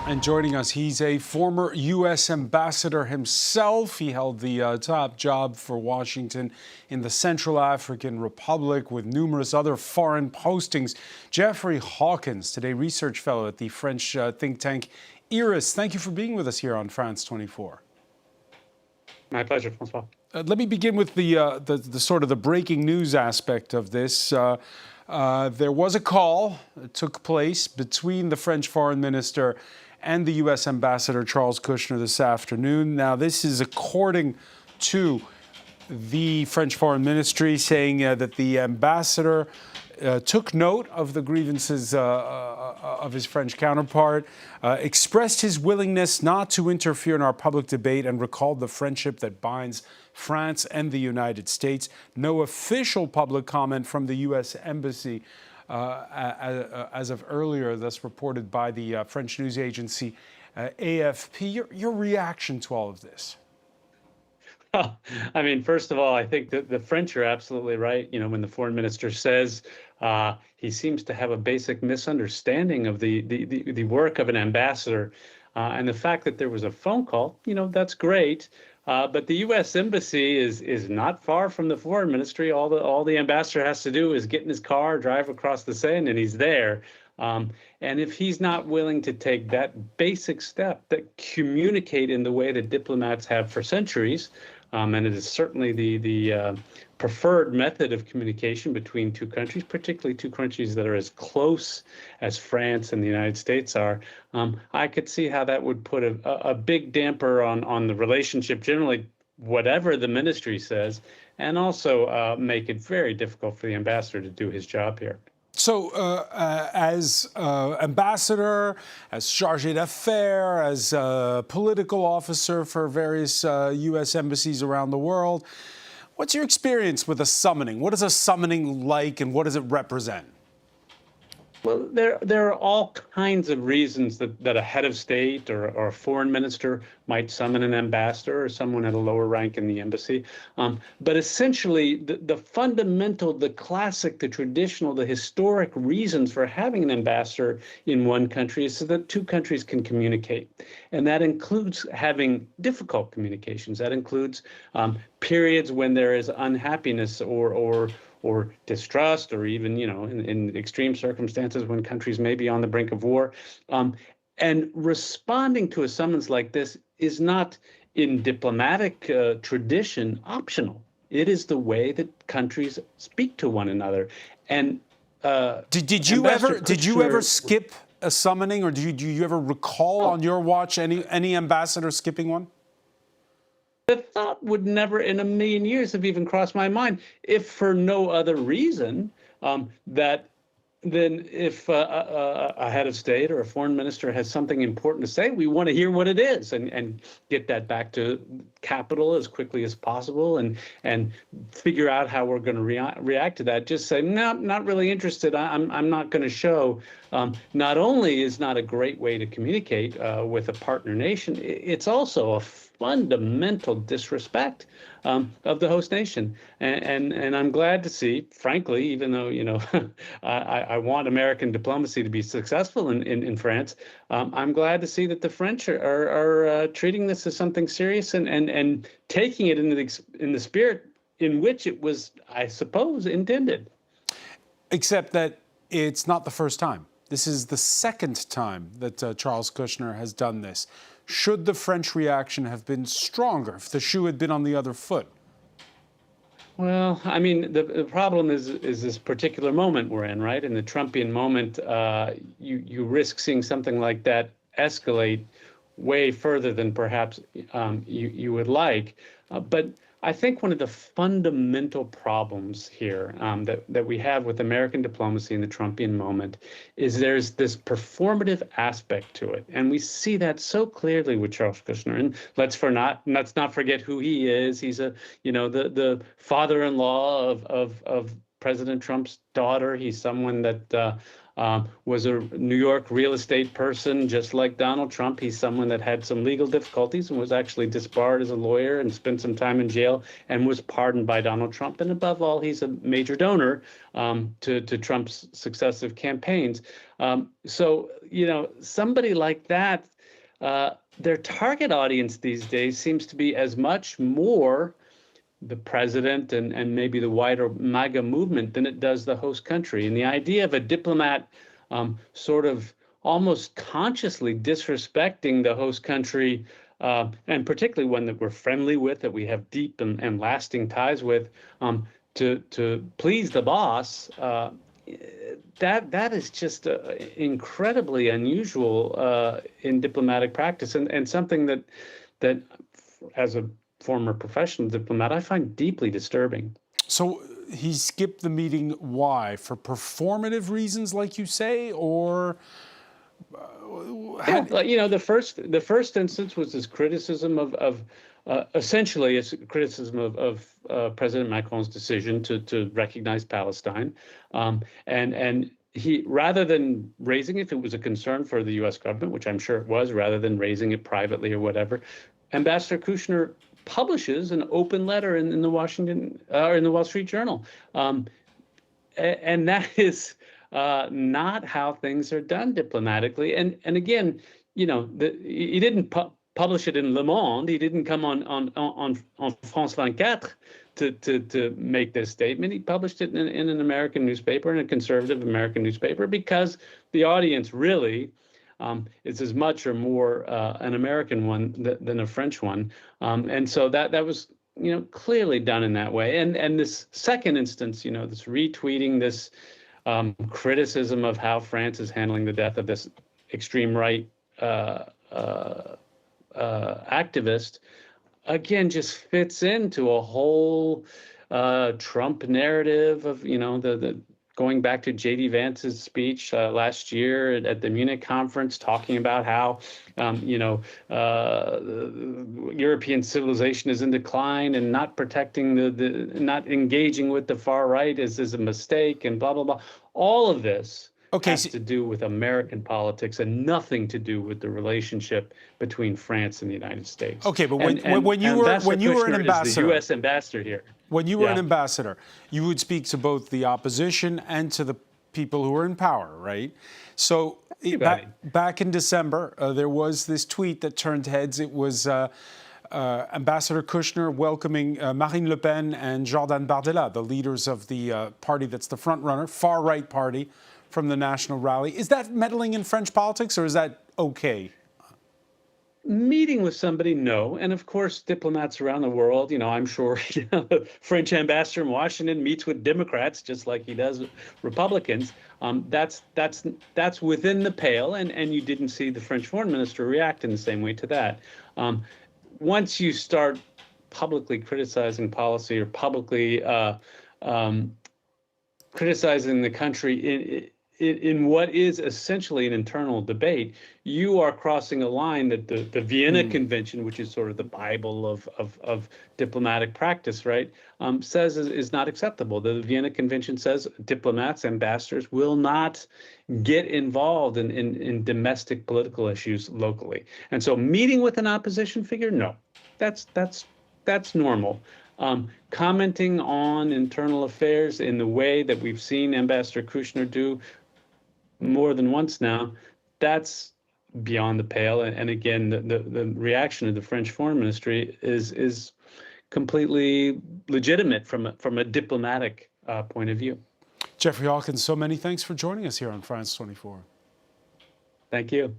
And joining us, he's a former U.S. ambassador himself. He held the top job for Washington in the Central African Republic with numerous other foreign postings. Jeffrey Hawkins, today research fellow at the French think tank IRIS. Thank you for being with us here on France 24. My pleasure, François. Let me begin with the sort of the breaking news aspect of this. There was a call that took place between the French foreign minister and the U.S. ambassador, Charles Kushner, this afternoon. Now, this is according to the French Foreign Ministry, saying that the ambassador took note of the grievances of his French counterpart, expressed his willingness not to interfere in our public debate, and recalled the friendship that binds France and the United States. No official public comment from the U.S. Embassy as of earlier, thus reported by the French news agency AFP. Your reaction to all of this? I mean, first of all, I think that the French are absolutely right. You know, when the foreign minister says he seems to have a basic misunderstanding of the work of an ambassador, and the fact that there was a phone call, you know, that's great. But the U.S. Embassy is not far from the foreign ministry. All the ambassador has to do is get in his car, drive across the Seine, and he's there. And if he's not willing to take that basic step, that communicate in the way that diplomats have for centuries, and it is certainly the preferred method of communication between two countries, particularly two countries that are as close as France and the United States are, I could see how that would put a big damper on the relationship generally, whatever the ministry says, and also make it very difficult for the ambassador to do his job here. So as ambassador, as chargé d'affaires, as political officer for various U.S. embassies around the world, what's your experience with a summoning? What is a summoning like, and what does it represent? Well, there are all kinds of reasons that a head of state or a foreign minister might summon an ambassador or someone at a lower rank in the embassy. But essentially, the fundamental, the classic, the traditional, the historic reasons for having an ambassador in one country is so that two countries can communicate. And that includes having difficult communications. That includes periods when there is unhappiness or distrust, or even, you know, in extreme circumstances when countries may be on the brink of war. And responding to a summons like this is not, in diplomatic tradition, optional. It is the way that countries speak to one another. And did you ever skip a summoning, or do you ever recall on your watch any ambassador skipping one? The thought would never in a million years have even crossed my mind, if for no other reason than if a head of state or a foreign minister has something important to say, we want to hear what it is and get that back to capital as quickly as possible and figure out how we're going to react to that. Just say, no, not really interested. I'm not going to show. Not only is not a great way to communicate with a partner nation, it's also a fundamental disrespect of the host nation. And I'm glad to see, frankly, even though, you know, I want American diplomacy to be successful in France, I'm glad to see that the French are treating this as something serious and taking it in the spirit in which it was, I suppose, intended. Except that it's not the first time. This is the second time that Charles Kushner has done this. Should the French reaction have been stronger if the shoe had been on the other foot? Well, I mean, the problem is this particular moment we're in, right? In the Trumpian moment, you risk seeing something like that escalate way further than perhaps you would like. But I think one of the fundamental problems here that we have with American diplomacy in the Trumpian moment is there's this performative aspect to it. And we see that so clearly with Charles Kushner. And let's not forget who he is. He's the father-in-law of President Trump's daughter. He's someone that was a New York real estate person, just like Donald Trump. He's someone that had some legal difficulties and was actually disbarred as a lawyer and spent some time in jail and was pardoned by Donald Trump. And above all, he's a major donor to Trump's successive campaigns. So, somebody like that, their target audience these days seems to be as much more the president and maybe the wider MAGA movement than it does the host country. And the idea of a diplomat sort of almost consciously disrespecting the host country, and particularly one that we're friendly with, that we have deep and lasting ties with, to please the boss, that is just incredibly unusual in diplomatic practice, and something that as a former professional diplomat, I find deeply disturbing. So he skipped the meeting. Why? For performative reasons, like you say, or? The first instance was his criticism of essentially a criticism of President Macron's decision to recognize Palestine, and he, rather than raising it, if it was a concern for the U.S. government, which I'm sure it was, rather than raising it privately or whatever, Ambassador Kushner publishes an open letter in the in the Wall Street Journal, and that is not how things are done diplomatically. And again, he didn't publish it in Le Monde. He didn't come on France 24 to make this statement. He published it in an American newspaper, in a conservative American newspaper, because the audience really is as much or more an American one than a French one, and so that was clearly done in that way. And this second instance, this retweeting, this criticism of how France is handling the death of this extreme right activist, again, just fits into a whole Trump narrative of the going back to J.D. Vance's speech last year at the Munich conference, talking about how, European civilization is in decline, and not protecting not engaging with the far right is a mistake, and blah, blah, blah. All of this has to do with American politics and nothing to do with the relationship between France and the United States. Okay, but when you were an ambassador, the U.S. ambassador here. When you were an ambassador, you would speak to both the opposition and to the people who were in power, right? So back in December, there was this tweet that turned heads. It was Ambassador Kushner welcoming Marine Le Pen and Jordan Bardella, the leaders of the party that's the front runner, far-right party from the National Rally. Is that meddling in French politics, or is that okay? Meeting with somebody, no. And of course, diplomats around the world, I'm sure the French ambassador in Washington meets with Democrats just like he does with Republicans. That's within the pale, and you didn't see the French foreign minister react in the same way to that. Once you start publicly criticizing policy or publicly criticizing the country in what is essentially an internal debate, you are crossing a line that the Vienna Convention, which is sort of the Bible of diplomatic practice, right, says is not acceptable. The Vienna Convention says diplomats, ambassadors will not get involved in domestic political issues locally. And so meeting with an opposition figure, no, that's normal. Commenting on internal affairs in the way that we've seen Ambassador Kushner do more than once now, that's beyond the pale. And again, the reaction of the French foreign ministry is completely legitimate from a diplomatic point of view. Jeffrey Hawkins, so many thanks for joining us here on France 24. Thank you.